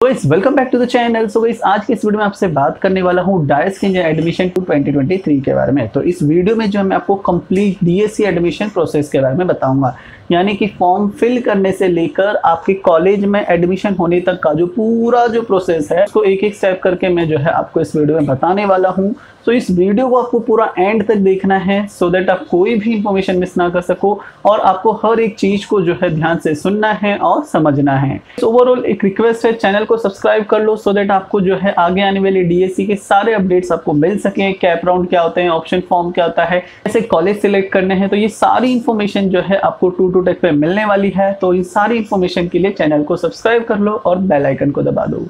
Welcome back to the channel. So guys, आज की इस वीडियो में आपसे बात करने वाला हूँ डायस इंजीनियर एडमिशन 2023 के बारे में। तो इस वीडियो में जो है मैं आपको कंप्लीट डीएससी एडमिशन प्रोसेस के बारे में बताऊंगा, यानी कि फॉर्म फिल करने से लेकर आपके कॉलेज में एडमिशन होने तक का जो पूरा प्रोसेस है उसको एक एक स्टेप करके मैं जो है आपको इस वीडियो में बताने वाला हूँ। तो इस वीडियो को आपको पूरा एंड तक देखना है सो दैट आप कोई भी इंफॉर्मेशन मिस ना कर सको और आपको हर एक चीज को जो है ध्यान से सुनना है और समझना है। तो ओवरऑल एक रिक्वेस्ट है, चैनल को सब्सक्राइब कर लो सो दैट आपको जो है आगे आने वाले डीएससी के सारे अपडेट्स आपको मिल सके। कैप राउंड क्या होते हैं, ऑप्शन फॉर्म क्या होता है, कैसे कॉलेज सिलेक्ट करने हैं, तो ये सारी इंफॉर्मेशन जो है आपको टू टेक पे मिलने वाली है। तो इन सारी इंफॉर्मेशन के लिए चैनल को सब्सक्राइब कर लो और बेल आइकन को दबा दो।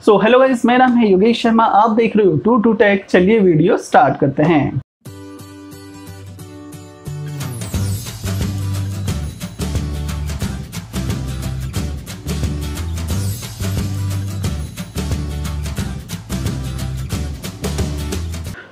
सो हेलो गाइस, मेरा नाम है योगेश शर्मा, आप देख रहे हो टू टेक। चलिए वीडियो स्टार्ट करते हैं।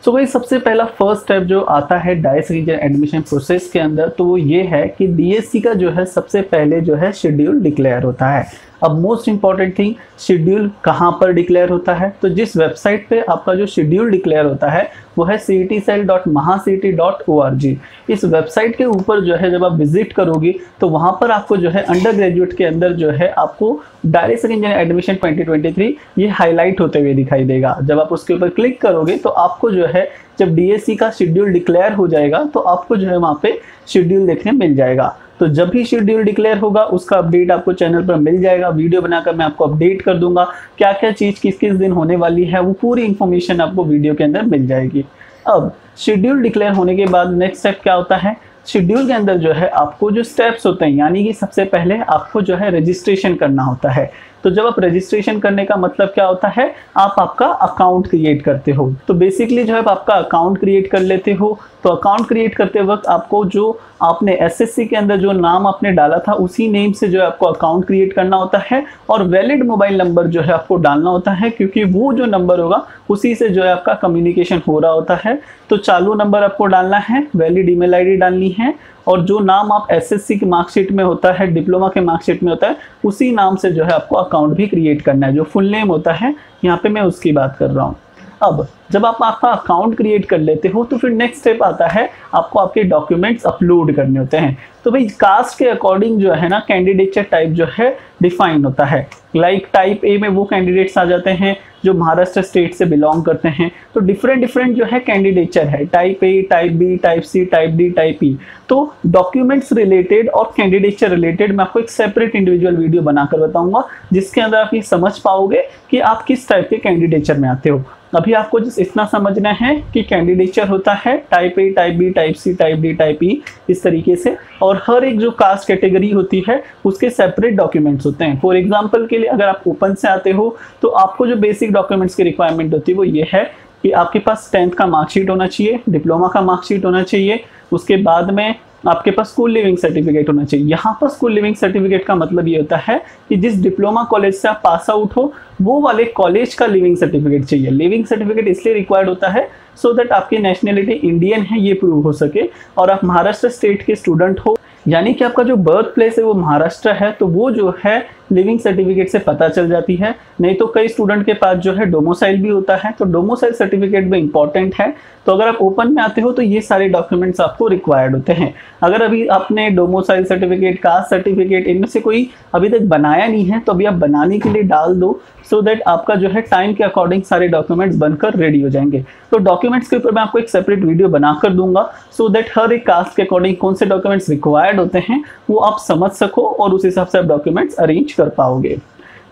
सो गाइस, सबसे पहला फर्स्ट स्टेप जो आता है डायस इंजीनियर एडमिशन प्रोसेस के अंदर, तो वो ये है कि डीएससी का जो है सबसे पहले जो है शेड्यूल डिक्लेयर होता है। अब मोस्ट इंपॉर्टेंट थिंग, शेड्यूल कहाँ पर डिक्लेयर होता है? तो जिस वेबसाइट पे आपका जो शेड्यूल डिक्लेयर होता है वो है cetcell.mahacity.org। इस वेबसाइट के ऊपर जो है जब आप विजिट करोगे तो वहाँ पर आपको जो है अंडर ग्रेजुएट के अंदर जो है आपको डायस इंजीनियर एडमिशन 2023 ये हाईलाइट होते हुए दिखाई देगा। जब आप उसके ऊपर क्लिक करोगे तो आपको जो है जब डीएससी का शेड्यूल डिक्लेयर हो जाएगा तो आपको जो है वहाँ पे शेड्यूल देखने मिल जाएगा। तो जब भी शेड्यूल डिक्लेयर होगा उसका अपडेट आपको चैनल पर मिल जाएगा। वीडियो बनाकर मैं आपको अपडेट कर दूंगा, क्या क्या चीज़ किस किस दिन होने वाली है वो पूरी इन्फॉर्मेशन आपको वीडियो के अंदर मिल जाएगी। अब शेड्यूल डिक्लेयर होने के बाद नेक्स्ट स्टेप क्या होता है? शेड्यूल के अंदर जो है आपको जो स्टेप्स होते हैं, यानी कि सबसे पहले आपको जो है रजिस्ट्रेशन करना होता है। तो जब आप रजिस्ट्रेशन करने का मतलब क्या होता है, आप आपका अकाउंट क्रिएट करते हो। तो बेसिकली जो है आप आपका अकाउंट क्रिएट कर लेते हो। तो अकाउंट क्रिएट करते वक्त आपको जो आपने एसएससी के अंदर जो नाम आपने डाला था उसी नेम से जो है आपको अकाउंट क्रिएट करना होता है और वैलिड मोबाइल नंबर जो है आपको डालना होता है, क्योंकि वो जो नंबर होगा उसी से जो है आपका कम्युनिकेशन हो रहा होता है। तो चालू नंबर आपको डालना है, वैलिड ईमेल आईडी डालनी है और जो नाम आप एसएससी की मार्कशीट में होता है, डिप्लोमा के मार्कशीट में होता है, उसी नाम से जो है आपको अकाउंट भी क्रिएट करना है। जो फुल नेम होता है यहाँ पे मैं उसकी बात कर रहा हूँ। अब जब आप आपका अकाउंट क्रिएट कर लेते हो तो फिर नेक्स्ट स्टेप आता है, आपको आपके डॉक्यूमेंट्स अपलोड करने होते हैं। तो भाई कास्ट के अकॉर्डिंग जो है ना कैंडिडेचर टाइप जो है डिफाइन होता है। लाइक टाइप ए में वो कैंडिडेट्स आ जाते हैं जो महाराष्ट्र स्टेट से बिलोंग करते हैं। तो डिफरेंट जो है कैंडिडेचर है, type A, type B, type C, type D, type E. तो डॉक्यूमेंट्स रिलेटेड और कैंडिडेचर रिलेटेड मैं आपको एक सेपरेट इंडिविजुअल वीडियो बनाकर बताऊंगा जिसके अंदर आप ये समझ पाओगे कि आप किस टाइप के कैंडिडेचर में आते हो। अभी आपको जिस इतना समझना है कि कैंडिडेचर होता है type A, type B, type C, type D, type E, इस तरीके से, और हर एक जो कास्ट कैटेगरी होती है उसके सेपरेट डॉक्यूमेंट्स होते हैं। फॉर एग्जांपल के लिए अगर आप ओपन से आते हो तो आपको जो बेसिक डॉक्यूमेंट्स की रिक्वायरमेंट होती है वो ये है कि आपके पास 10th का मार्कशीट होना चाहिए, डिप्लोमा का मार्कशीट होना चाहिए, उसके बाद में आपके पास स्कूल लिविंग सर्टिफिकेट होना चाहिए। यहाँ पर स्कूल लिविंग सर्टिफिकेट का मतलब ये होता है कि जिस डिप्लोमा कॉलेज से आप पास आउट हो वो वाले कॉलेज का लिविंग सर्टिफिकेट चाहिए। लिविंग सर्टिफिकेट इसलिए रिक्वायर्ड होता है सो दैट आपकी नेशनलिटी इंडियन है ये प्रूव हो सके और आप महाराष्ट्र स्टेट के स्टूडेंट हो, यानी कि आपका जो बर्थ प्लेस है वो महाराष्ट्र है, तो वो जो है लिविंग सर्टिफिकेट से पता चल जाती है। नहीं तो कई स्टूडेंट के पास जो है डोमोसाइल भी होता है, तो डोमोसाइल सर्टिफिकेट भी इंपॉर्टेंट है। तो अगर आप ओपन में आते हो तो ये सारे डॉक्यूमेंट्स आपको रिक्वायर्ड होते हैं। अगर अभी आपने डोमोसाइल सर्टिफिकेट, कास्ट सर्टिफिकेट इनमें से कोई अभी तक बनाया नहीं है तो अभी आप बनाने के लिए डाल दो सो दैट आपका जो है टाइम के अकॉर्डिंग सारे डॉक्यूमेंट्स बनकर रेडी हो जाएंगे। तो डॉक्यूमेंट्स के ऊपर मैं आपको एक सेपरेट वीडियो बनाकर दूंगा सो दैट हर एक कास्ट के अकॉर्डिंग कौन से डॉक्यूमेंट्स रिक्वायर्ड होते हैं वो आप समझ सको और उस हिसाब से आप डॉक्यूमेंट्स अरेंज कर पाओगे।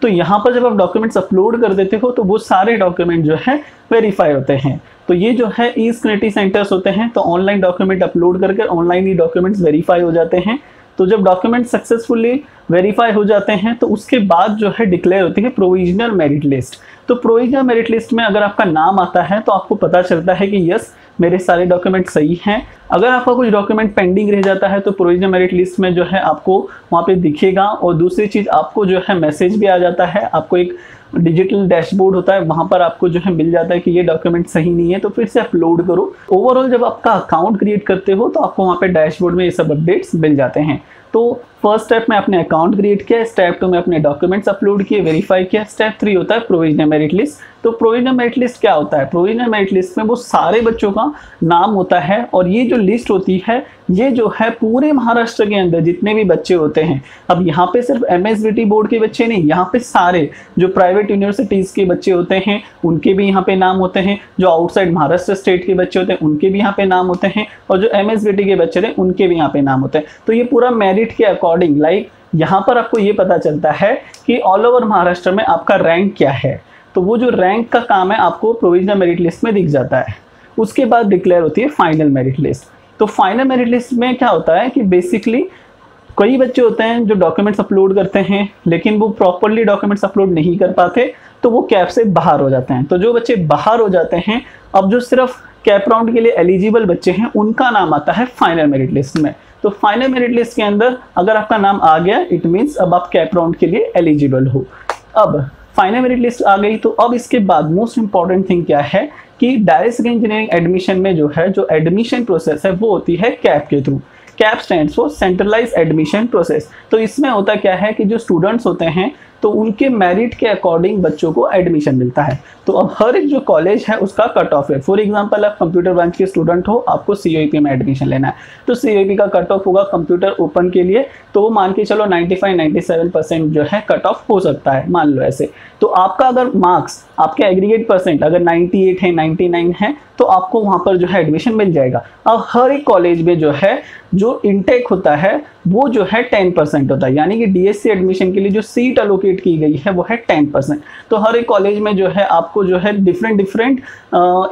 तो यहाँ पर जब आप डॉक्यूमेंट्स अपलोड कर देते हो तो वो सारे डॉक्यूमेंट जो है वेरीफाई होते हैं। तो ये जो है ई स्क्रूटिनी सेंटर्स होते हैं, तो ऑनलाइन डॉक्यूमेंट अपलोड करके ऑनलाइन ही डॉक्यूमेंट्स वेरीफाई हो जाते हैं। तो जब डॉक्यूमेंट सक्सेसफुली वेरीफाई हो जाते हैं तो उसके बाद जो है डिक्लेयर होती है प्रोविजनल मेरिट लिस्ट। तो प्रोविजनल मेरिट लिस्ट में अगर आपका नाम आता है तो आपको पता चलता है कि यस मेरे सारे डॉक्यूमेंट सही हैं। अगर आपका कुछ डॉक्यूमेंट पेंडिंग रह जाता है तो प्रोविजनल मेरिट लिस्ट में जो है आपको वहाँ पे दिखेगा। और दूसरी चीज़ आपको जो है मैसेज भी आ जाता है, आपको एक डिजिटल डैशबोर्ड होता है, वहाँ पर आपको जो है मिल जाता है कि ये डॉक्यूमेंट सही नहीं है तो फिर से अपलोड करो। ओवरऑल जब आपका अकाउंट क्रिएट करते हो तो आपको वहाँ पे डैशबोर्ड में ये सब अपडेट्स मिल जाते हैं। तो फर्स्ट स्टेप में अपने अकाउंट क्रिएट किया, स्टेप 2 में अपने डॉक्यूमेंट्स अपलोड किए, वेरीफाई किया, स्टेप 3 होता है प्रोविजनल मेरिट लिस्ट। तो प्रोविजनल मेरिट लिस्ट क्या होता है? प्रोविजनल मेरिट लिस्ट में वो सारे बच्चों का नाम होता है और ये जो लिस्ट होती है ये जो है पूरे महाराष्ट्र के अंदर जितने भी बच्चे होते हैं, अब यहाँ पे सिर्फ एमएसबीटी बोर्ड के बच्चे नहीं, यहाँ पे सारे जो प्राइवेट यूनिवर्सिटीज के बच्चे होते हैं उनके भी यहाँ पे नाम होते हैं, जो आउटसाइड महाराष्ट्र स्टेट के बच्चे होते हैं उनके भी यहाँ पे नाम होते हैं, और जो एमएसबीटी के बच्चे थे उनके भी यहाँ पे नाम होते हैं। तो ये पूरा मेरिट के अकॉर्डिंग यहाँ पर आपको ये पता चलता है कि ऑल ओवर महाराष्ट्र में आपका रैंक क्या है। तो वो जो रैंक का काम है आपको प्रोविजनल मेरिट लिस्ट में दिख जाता है। उसके बाद डिक्लेयर होती है फाइनल मेरिट लिस्ट। तो फाइनल मेरिट लिस्ट में क्या होता है कि बेसिकली कई बच्चे होते हैं जो डॉक्यूमेंट्स अपलोड करते हैं लेकिन वो प्रॉपरली डॉक्यूमेंट्स अपलोड नहीं कर पाते, तो वो कैप से बाहर हो जाते हैं। तो जो बच्चे बाहर हो जाते हैं, अब जो सिर्फ कैप राउंड के लिए एलिजिबल बच्चे हैं उनका नाम आता है फाइनल मेरिट लिस्ट में। तो फाइनल मेरिट लिस्ट के अंदर अगर आपका नाम आ गया इट मीन्स अब आप कैप राउंड के लिए एलिजिबल हो। अब फाइनल मेरिट लिस्ट आ गई तो अब इसके बाद मोस्ट इंपॉर्टेंट थिंग क्या है कि डायरेक्ट सेकेंडरी इंजीनियरिंग एडमिशन में जो एडमिशन प्रोसेस है वो होती है कैप के through. CAP stands for centralise admission process. तो इसमें होता क्या है कि जो स्टूडेंट्स होते हैं तो उनके मेरिट के अकॉर्डिंग बच्चों को एडमिशन मिलता है। तो अब हर एक जो कॉलेज है उसका कट ऑफ है। फॉर एग्जांपल आप कंप्यूटर ब्रांच के स्टूडेंट हो, आपको सीओईपी में एडमिशन लेना है, तो सीओईपी का कट ऑफ होगा कंप्यूटर ओपन के लिए, तो वो मान के चलो 95-97% जो है कट ऑफ हो सकता है, मान लो ऐसे। तो आपका अगर मार्क्स आपके एग्रीगेट परसेंट अगर 98 है 99 है तो आपको वहाँ पर जो है एडमिशन मिल जाएगा। अब हर एक कॉलेज में जो इनटेक होता है वो जो है 10% होता है, यानी कि डीएससी एडमिशन के लिए जो सीट अलोकेट की गई है वो है 10%। तो हर एक कॉलेज में जो है आपको जो है डिफरेंट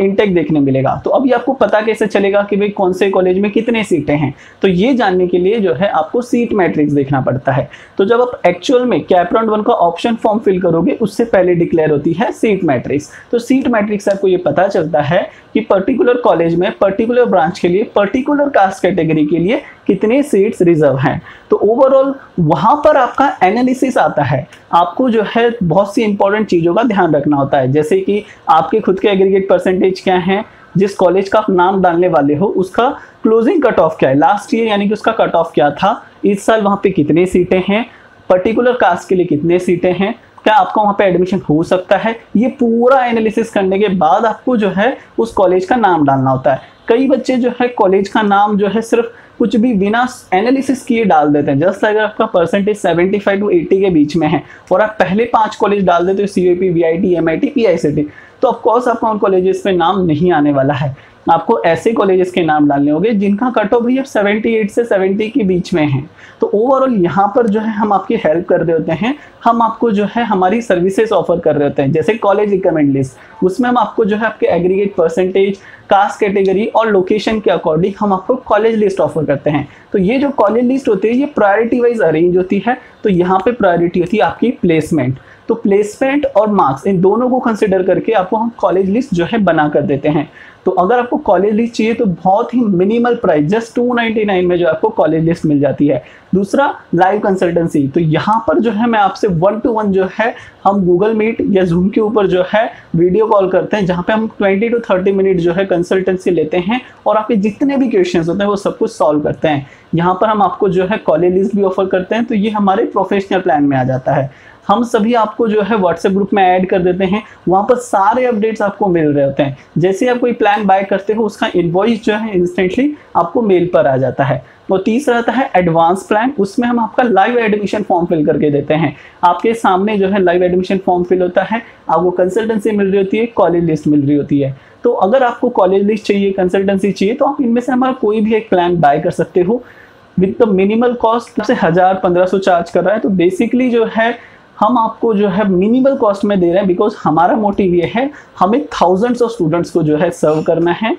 इनटेक देखने मिलेगा। तो अभी आपको पता कैसे चलेगा कि भाई कौन से कॉलेज में कितने सीटें हैं? तो ये जानने के लिए जो है आपको सीट मैट्रिक्स देखना पड़ता है। तो जब आप एक्चुअल में कैप राउंड 1 का ऑप्शन फॉर्म फिल करोगे उससे पहले डिक्लेयर होती है सीट मैट्रिक्स। तो सीट मैट्रिक्स से आपको ये पता चलता है कि पर्टिकुलर कॉलेज में पर्टिकुलर ब्रांच के लिए पर्टिकुलर कास्ट कैटेगरी के लिए कितने सीट्स रिजर्व हैं। तो ओवरऑल वहां पर आपका एनालिसिस आता है। आपको जो है बहुत सी इंपॉर्टेंट चीजों का ध्यान रखना होता है, जैसे कि आपके खुद के एग्रीगेट परसेंटेज क्या है, जिस कॉलेज का आप नाम डालने वाले हो उसका क्लोजिंग कट ऑफ क्या है, लास्ट ईयर यानी कि उसका कट ऑफ क्या था, इस साल वहां पे कितने सीटें हैं, पर्टिकुलर कास्ट के लिए कितने सीटें हैं, क्या आपका वहाँ पे एडमिशन हो सकता है। ये पूरा एनालिसिस करने के बाद आपको जो है उस कॉलेज का नाम डालना होता है। कई बच्चे जो है कॉलेज का नाम जो है सिर्फ कुछ भी बिना एनालिसिस किए डाल देते हैं। जस्ट अगर आपका परसेंटेज 75 to 80 के बीच में है और आप पहले 5 कॉलेज डाल देते हो सीयूईपी, वीआईटी, एमआईटी, पीआईसीटी, तो ऑफकोर्स आपका उन कॉलेजेस में नाम नहीं आने वाला है। आपको ऐसे कॉलेजेस के नाम डालने होंगे जिनका कट ऑफ भी अब 78 से 70 के बीच में है। तो ओवरऑल यहाँ पर जो है हम आपकी हेल्प कर रहे होते हैं, हम आपको जो है हमारी सर्विसेज ऑफर कर रहे होते हैं। जैसे कॉलेज रिकमेंड लिस्ट, उसमें हम आपको जो है आपके एग्रीगेट परसेंटेज, कास्ट कैटेगरी और लोकेशन के अकॉर्डिंग हम आपको कॉलेज लिस्ट ऑफर करते हैं। तो ये जो कॉलेज लिस्ट होती है ये प्रायोरिटी वाइज अरेंज होती है। तो यहाँ पे प्रायोरिटी होती है आपकी प्लेसमेंट। तो प्लेसमेंट और मार्क्स इन दोनों को कंसिडर करके आपको हम कॉलेज लिस्ट जो है बना कर देते हैं। तो अगर आपको कॉलेज लिस्ट चाहिए तो बहुत ही मिनिमल प्राइस, जस्ट 299 में जो आपको कॉलेज लिस्ट मिल जाती है। दूसरा लाइव कंसल्टेंसी, तो यहाँ पर जो है मैं आपसे 1-to-1 जो है हम गूगल मीट या जूम के ऊपर जो है वीडियो कॉल करते हैं, जहाँ पे हम 20 to 30 मिनट जो है कंसल्टेंसी लेते हैं और आपके जितने भी क्वेश्चंस होते हैं वो सब कुछ सॉल्व करते हैं। यहाँ पर हम आपको जो है कॉलेज लिस्ट भी ऑफर करते हैं। तो ये हमारे प्रोफेशनल प्लान में आ जाता है। हम सभी आपको जो है व्हाट्सएप ग्रुप में ऐड कर देते हैं, वहाँ पर सारे अपडेट्स आपको मिल रहे होते हैं। जैसे आप कोई प्लान बाय करते हो उसका इनवॉइस जो है इंस्टेंटली आपको मेल पर आ जाता है। और तीसरा रहता है एडवांस प्लान, उसमें हम आपका लाइव एडमिशन फॉर्म फिल करके देते हैं। आपके सामने जो है लाइव एडमिशन फॉर्म फिल होता है, आपको कंसल्टेंसी मिल रही होती है, कॉलेज लिस्ट मिल रही होती है। तो अगर आपको कॉलेज लिस्ट चाहिए, कंसल्टेंसी चाहिए, तो आप इनमें से हमारा कोई भी एक प्लान बाय कर सकते हो विद द मिनिमल कॉस्ट। से 1000-1500 चार्ज कर रहा है। तो बेसिकली जो है हम आपको जो है मिनिमल कॉस्ट में दे रहे हैं, बिकॉज हमारा मोटिव ये है हमें थाउजेंड्स ऑफ स्टूडेंट्स को जो है सर्व करना है।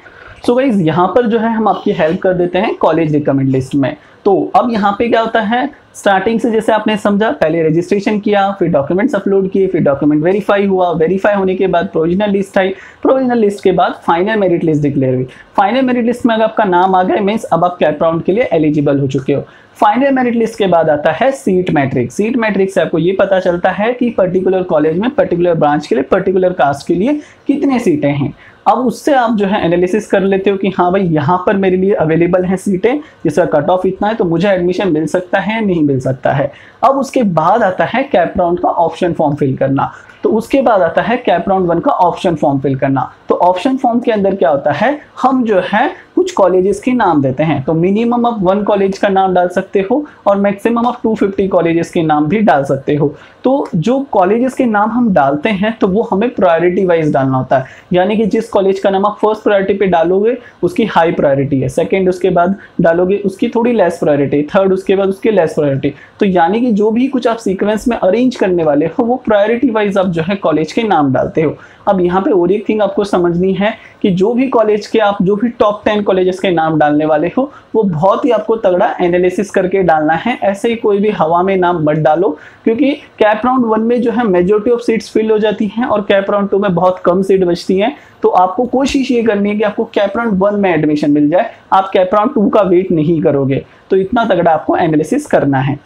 सो गाइस यहाँ पर जो है हम आपकी हेल्प कर देते हैं कॉलेज रिकमेंड लिस्ट में। तो अब यहाँ पे क्या होता है, स्टार्टिंग से जैसे आपने समझा, पहले रजिस्ट्रेशन किया, फिर डॉक्यूमेंट्स अपलोड किए, फिर डॉक्यूमेंट वेरीफाई हुआ, वेरीफाई होने के बाद प्रोविजनल लिस्ट आई, प्रोविजनल लिस्ट के बाद फाइनल मेरिट लिस्ट डिक्लेयर हुई। फाइनल मेरिट लिस्ट में अगर आपका नाम आ गया मीन्स अब आप कैप राउंड के लिए एलिजिबल हो चुके हो। फाइनल मेरिट लिस्ट के बाद आता है सीट मैट्रिक्स। सीट मैट्रिक्स से आपको ये पता चलता है कि पर्टिकुलर कॉलेज में पर्टिकुलर ब्रांच के लिए पर्टिकुलर कास्ट के लिए कितने सीटें हैं। अब उससे आप जो है एनालिसिस कर लेते हो कि हाँ भाई यहाँ पर मेरे लिए अवेलेबल हैं सीटें जिसका कट ऑफ इतना है, तो मुझे एडमिशन मिल सकता है नहीं मिल सकता है। अब उसके बाद आता है कैप राउंड का ऑप्शन फॉर्म फिल करना। तो उसके बाद आता है कैप राउंड 1 का ऑप्शन फॉर्म फिल करना। तो ऑप्शन फॉर्म के अंदर क्या होता है, हम जो है कुछ कॉलेजेस के नाम देते हैं। तो मिनिमम आप 1 कॉलेज का नाम डाल सकते हो और मैक्सिमम आप 250 कॉलेजेस के नाम भी डाल सकते हो। तो जो कॉलेजेस के नाम हम डालते हैं तो वो हमें प्रायोरिटी वाइज डालना होता है, यानी कि जिस कॉलेज का नाम आप फर्स्ट प्रायोरिटी पे डालोगे उसकी हाई प्रायोरिटी है, सेकंड उसके बाद डालोगे उसकी थोड़ी लेस प्रायोरिटी, थर्ड उसके बाद उसकी लेस प्रायोरिटी। तो यानी कि जो भी कुछ आप सीक्वेंस में अरेंज करने वाले हो वो प्रायोरिटी वाइज आप जो है कॉलेज के नाम डालते हो। अब यहाँ पे और एक थिंग आपको समझनी है कि जो भी कॉलेज के आप जो भी टॉप 10 कॉलेजेस के नाम डालने वाले हो वो बहुत ही आपको तगड़ा एनालिसिस करके डालना है। ऐसे ही कोई भी हवा में नाम मत डालो, क्योंकि कैप राउंड 1 में जो है मेजॉरिटी ऑफ सीट्स फिल हो जाती हैं और कैप राउंड 2 में बहुत कम सीट बचती हैं। तो आपको कोशिश ये करनी है कि आपको कैप राउंड 1 में एडमिशन मिल जाए, आप कैप राउंड 2 का वेट नहीं करोगे। तो इतना तगड़ा आपको एनालिसिस करना है।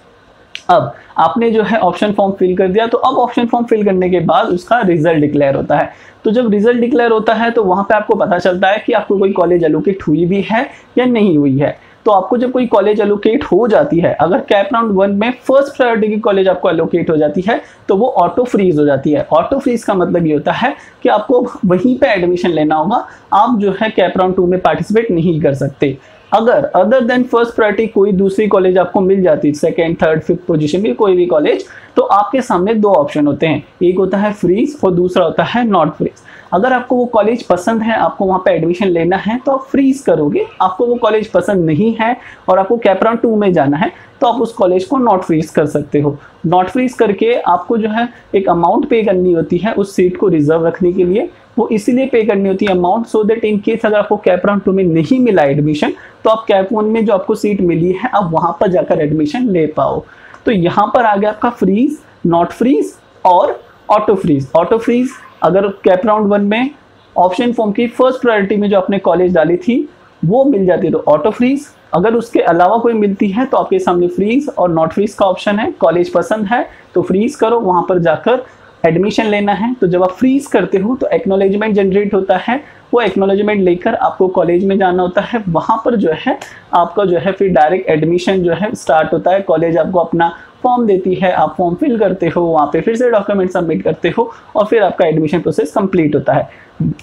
अब आपने जो है ऑप्शन फॉर्म फिल कर दिया, तो अब ऑप्शन फॉर्म फिल करने के बाद उसका रिजल्ट डिक्लेयर होता है। तो जब रिजल्ट डिक्लेयर होता है तो वहां पे आपको पता चलता है कि आपको कोई कॉलेज एलोकेट हुई भी है या नहीं हुई है। तो आपको जब कोई कॉलेज एलोकेट हो जाती है, अगर कैप राउंड 1 में फर्स्ट प्रायोरिटी की कॉलेज आपको एलोकेट हो जाती है तो वो ऑटो फ्रीज हो जाती है। ऑटो फ्रीज का मतलब ये होता है कि आपको वहीं पे एडमिशन लेना होगा, आप जो है कैप राउंड 2 में पार्टिसिपेट नहीं कर सकते। अगर अदर देन फर्स्ट प्रायोरिटी कोई दूसरी कॉलेज आपको मिल जाती है, सेकंड थर्ड फिफ्थ पोजीशन में कोई भी कॉलेज, तो आपके सामने दो ऑप्शन होते हैं, एक होता है फ्रीज और दूसरा होता है नॉट फ्रीज। अगर आपको वो कॉलेज पसंद है, आपको वहां पे एडमिशन लेना है तो आप फ्रीज करोगे। आपको वो कॉलेज पसंद नहीं है और आपको कैप राउंड 2 में जाना है तो आप उस कॉलेज को नॉट फ्रीज कर सकते हो। नॉट फ्रीज करके आपको जो है एक अमाउंट पे करनी होती है उस सीट को रिजर्व रखने के लिए। वो इसीलिए पे करनी होती है amount, so that in case अगर आपको कैप राउंड 2 में नहीं मिला एडमिशन तो आप कैप 1 में जो आपको सीट मिली है आप वहां पर जाकर एडमिशन ले पाओ। तो यहाँ पर आ गया आपका फ्रीज, नॉट फ्रीज और ऑटो फ्रीज। ऑटो फ्रीज अगर कैप राउंड 1 में ऑप्शन फॉर्म की फर्स्ट प्रायोरिटी में जो आपने कॉलेज डाली थी वो मिल जाती है तो ऑटो फ्रीज, अगर उसके अलावा कोई मिलती है तो आपके सामने फ्रीज और नॉट फ्रीज का ऑप्शन है। कॉलेज पसंद है तो फ्रीज करो, वहां पर जाकर एडमिशन लेना है। तो जब आप फ्रीज करते हो तो एक्नॉलेजमेंट जनरेट होता है, वो एक्नॉलेजमेंट लेकर आपको कॉलेज में जाना होता है। वहां पर जो है आपका जो है फिर डायरेक्ट एडमिशन जो है स्टार्ट होता है। कॉलेज आपको अपना फॉर्म देती है, आप फॉर्म फिल करते हो, वहां पे फिर से डॉक्यूमेंट सबमिट करते हो और फिर आपका एडमिशन प्रोसेस कंप्लीट होता है।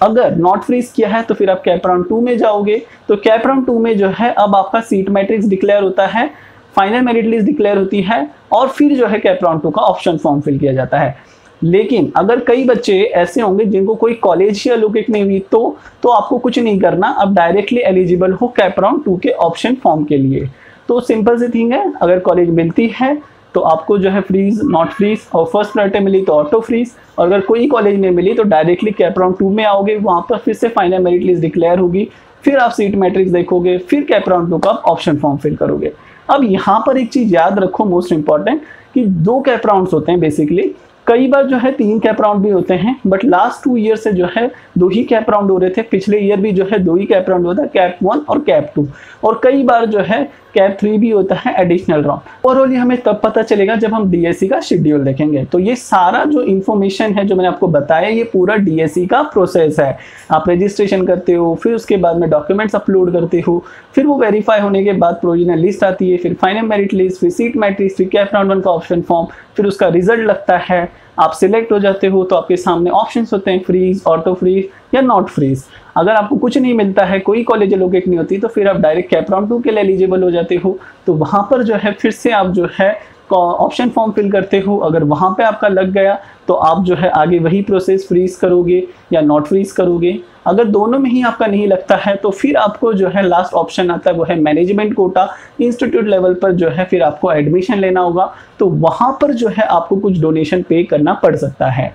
अगर नॉट फ्रीज किया है तो फिर आप कैप राउंड 2 में जाओगे। तो कैप राउंड 2 में जो है अब आपका सीट मैट्रिक्स डिक्लेयर होता है, फाइनल मेरिट लिस्ट डिक्लेयर होती है और फिर जो है कैप राउंड 2 का ऑप्शन फॉर्म फिल किया जाता है। लेकिन अगर कई बच्चे ऐसे होंगे जिनको कोई कॉलेज ही एलोकेट नहीं हुई तो आपको कुछ नहीं करना, अब डायरेक्टली एलिजिबल हो कैप राउंड 2 के ऑप्शन फॉर्म के लिए। तो सिंपल सी थिंग है, अगर कॉलेज मिलती है तो आपको जो है फ्रीज, नॉट फ्रीज और फर्स्ट प्रायोरिटी मिली तो ऑटो फ्रीज, और अगर कोई कॉलेज नहीं मिली तो डायरेक्टली कैप राउंड 2 में आओगे, वहां पर फिर से फाइनल मेरिट लिस्ट डिक्लेयर होगी, फिर आप सीट मैट्रिक्स देखोगे, फिर कैप राउंड 2 का ऑप्शन फॉर्म फिल करोगे। अब यहाँ पर एक चीज याद रखो मोस्ट इंपॉर्टेंट, कि 2 कैप राउंड्स होते हैं बेसिकली। कई बार जो है 3 कैप राउंड भी होते हैं, बट लास्ट 2 ईयर से जो है 2 ही कैप राउंड हो रहे थे। पिछले ईयर भी जो है 2 ही कैप राउंड होता है, कैप 1 और कैप 2, और कई बार जो है कैप 3 भी होता है एडिशनल राउंड। ओवरऑल ये हमें तब पता चलेगा जब हम डीएससी का शेड्यूल देखेंगे। तो ये सारा जो इन्फॉर्मेशन है जो मैंने आपको बताया, ये पूरा डीएससी का प्रोसेस है। आप रजिस्ट्रेशन करते हो, फिर उसके बाद में डॉक्यूमेंट्स अपलोड करते हो, फिर वो वेरीफाई होने के बाद प्रोविजनल लिस्ट आती है, फिर फाइनल मेरिट लिस्ट, फिर सीट मैट्रिक्स, फिर कैप राउंड 1 का ऑप्शन फॉर्म, फिर उसका रिजल्ट लगता है, आप सिलेक्ट हो जाते हो तो आपके सामने ऑप्शंस होते हैं फ्रीज, ऑटो फ्रीज या नॉट फ्रीज। अगर आपको कुछ नहीं मिलता है, कोई कॉलेज एलोकेट नहीं होती, तो फिर आप डायरेक्ट कैप राउंड 2 के लिए एलिजिबल हो जाते हो। तो वहां पर जो है फिर से आप जो है ऑप्शन फॉर्म फिल करते हो। अगर वहां पे आपका लग गया तो आप जो है आगे वही प्रोसेस फ्रीज करोगे या नॉट फ्रीज करोगे। अगर दोनों में ही आपका नहीं लगता है तो फिर आपको जो है लास्ट ऑप्शन आता है वो है मैनेजमेंट कोटा। इंस्टीट्यूट लेवल पर जो है फिर आपको एडमिशन लेना होगा, तो वहां पर जो है आपको कुछ डोनेशन पे करना पड़ सकता है।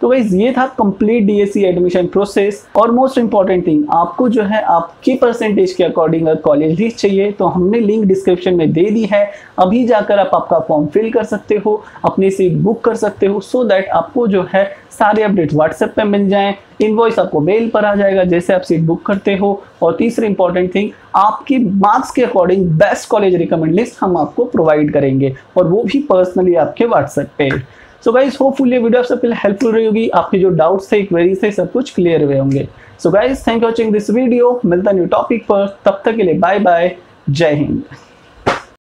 तो गाइस ये था कंप्लीट डीएससी एडमिशन प्रोसेस। और मोस्ट इंपॉर्टेंट थिंग, आपको जो है आपकी परसेंटेज के अकॉर्डिंग अगर कॉलेज लिस्ट चाहिए तो हमने लिंक डिस्क्रिप्शन में दे दी है। अभी जाकर आप आपका फॉर्म फिल कर सकते हो, अपनी सीट बुक कर सकते हो, सो दैट आपको जो है सारे अपडेट्स व्हाट्सएप पे मिल जाएं, इनवॉइस आपको मेल पर आ जाएगा जैसे आप सीट बुक करते हो। और तीसरी इंपॉर्टेंट थिंग, आपकी मार्क्स के according best college recommend list हम आपको प्रोवाइड करेंगे, और वो भी पर्सनली आपके व्हाट्सएप पे। सो गाइस होपफुली ये वीडियो आप सबके लिए हेल्पफुल रही होगी। आपके जो डाउट्स थे, क्वेरीज थे, सब कुछ क्लियर हुए होंगे। So guys thank you watching this video, मिलता न्यू टॉपिक पर, तब तक के लिए बाय बाय, जय हिंद।